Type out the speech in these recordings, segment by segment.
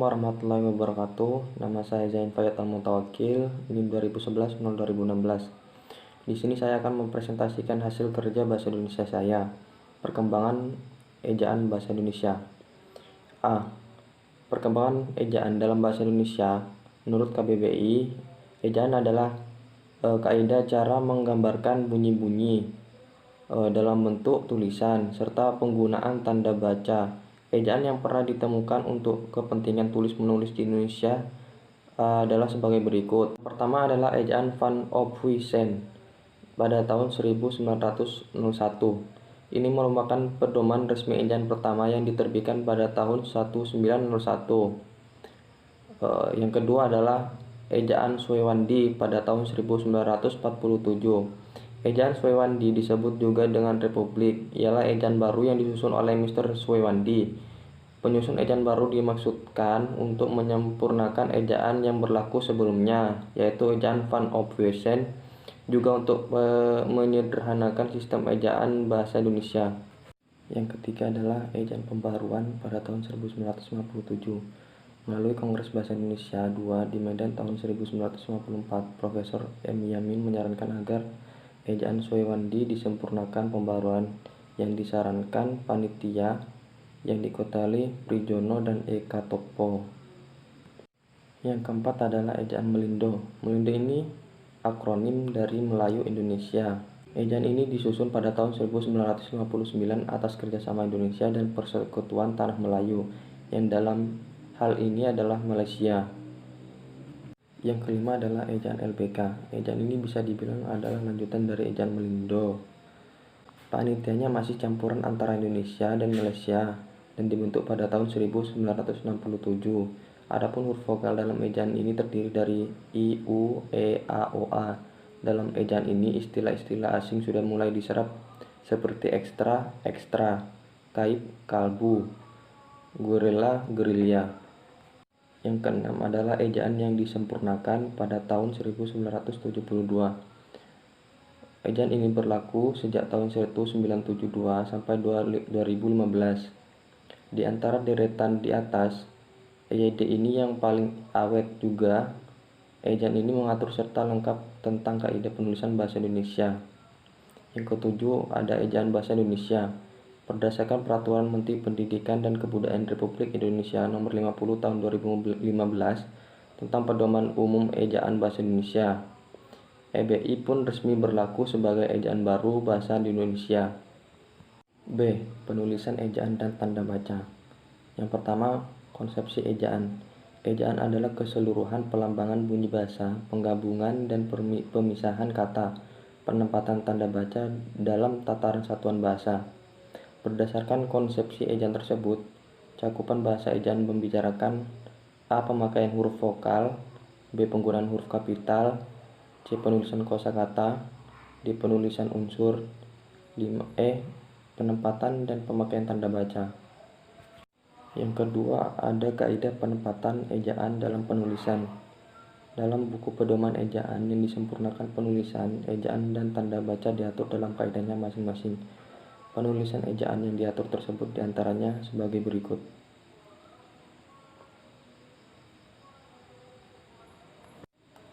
warahmatullahi wabarakatuh. Nama saya Zain Fayyad Al-Mutawakkil, NIM 2011-2016. Di sini saya akan mempresentasikan hasil kerja bahasa Indonesia saya. Perkembangan ejaan bahasa Indonesia. A. Perkembangan ejaan dalam bahasa Indonesia. Menurut KBBI, ejaan adalah kaidah cara menggambarkan bunyi-bunyi dalam bentuk tulisan serta penggunaan tanda baca. Ejaan yang pernah ditemukan untuk kepentingan tulis-menulis di Indonesia adalah sebagai berikut. Pertama adalah ejaan Van Ophuijsen pada tahun 1901. Ini merupakan pedoman resmi ejaan pertama yang diterbitkan pada tahun 1901. Yang kedua adalah ejaan Suewandi pada tahun 1947. Ejaan Suewandi disebut juga dengan Republik, ialah ejaan baru yang disusun oleh Mr. Suewandi. Penyusun ejaan baru dimaksudkan untuk menyempurnakan ejaan yang berlaku sebelumnya, yaitu ejaan Van Ophuijsen, juga untuk menyederhanakan sistem ejaan bahasa Indonesia. Yang ketiga adalah ejaan pembaruan pada tahun 1957. Melalui Kongres Bahasa Indonesia II di Medan tahun 1954, Profesor M. Yamin menyarankan agar ejaan Suewandi disempurnakan pembaruan yang disarankan panitia yang diketuai Prijono dan Eka Topo. Yang keempat adalah ejaan Melindo. Melindo ini akronim dari Melayu Indonesia. Ejaan ini disusun pada tahun 1959 atas kerjasama Indonesia dan Persekutuan Tanah Melayu, yang dalam hal ini adalah Malaysia. Yang kelima adalah ejaan LBK. Ejaan ini bisa dibilang adalah lanjutan dari ejaan Melindo. Panitianya masih campuran antara Indonesia dan Malaysia dan dibentuk pada tahun 1967. Adapun huruf vokal dalam ejaan ini terdiri dari I, U, E, A, O, A. Dalam ejaan ini istilah-istilah asing sudah mulai diserap seperti ekstra, kaip, kalbu, gorila, gerilya. Yang keenam adalah ejaan yang disempurnakan pada tahun 1972. Ejaan ini berlaku sejak tahun 1972 sampai 2015. Di antara deretan di atas, EYD ini yang paling awet juga. Ejaan ini mengatur serta lengkap tentang kaidah penulisan bahasa Indonesia. Yang ketujuh ada ejaan bahasa Indonesia. Berdasarkan Peraturan Menteri Pendidikan dan Kebudayaan Republik Indonesia Nomor 50 Tahun 2015 tentang Pedoman Umum Ejaan Bahasa Indonesia, EBI pun resmi berlaku sebagai ejaan baru bahasa di Indonesia. B. Penulisan ejaan dan tanda baca. Yang pertama, konsepsi ejaan. Ejaan adalah keseluruhan pelambangan bunyi bahasa, penggabungan dan pemisahan kata, penempatan tanda baca dalam tataran satuan bahasa. Berdasarkan konsepsi ejaan tersebut, cakupan bahasa ejaan membicarakan A. Pemakaian huruf vokal, B. Penggunaan huruf kapital, C. Penulisan kosakata, D. Penulisan unsur, 5E. Penempatan dan pemakaian tanda baca. Yang kedua, ada kaidah penempatan ejaan dalam penulisan. Dalam buku pedoman ejaan yang disempurnakan penulisan, ejaan dan tanda baca diatur dalam kaidahnya masing-masing. Penulisan ejaan yang diatur tersebut diantaranya sebagai berikut.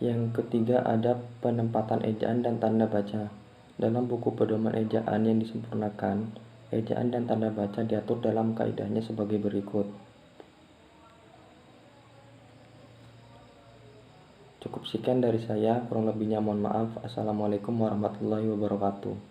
Yang ketiga ada penempatan ejaan dan tanda baca. Dalam buku pedoman ejaan yang disempurnakan, ejaan dan tanda baca diatur dalam kaidahnya sebagai berikut. Cukup sekian dari saya, kurang lebihnya mohon maaf. Assalamualaikum warahmatullahi wabarakatuh.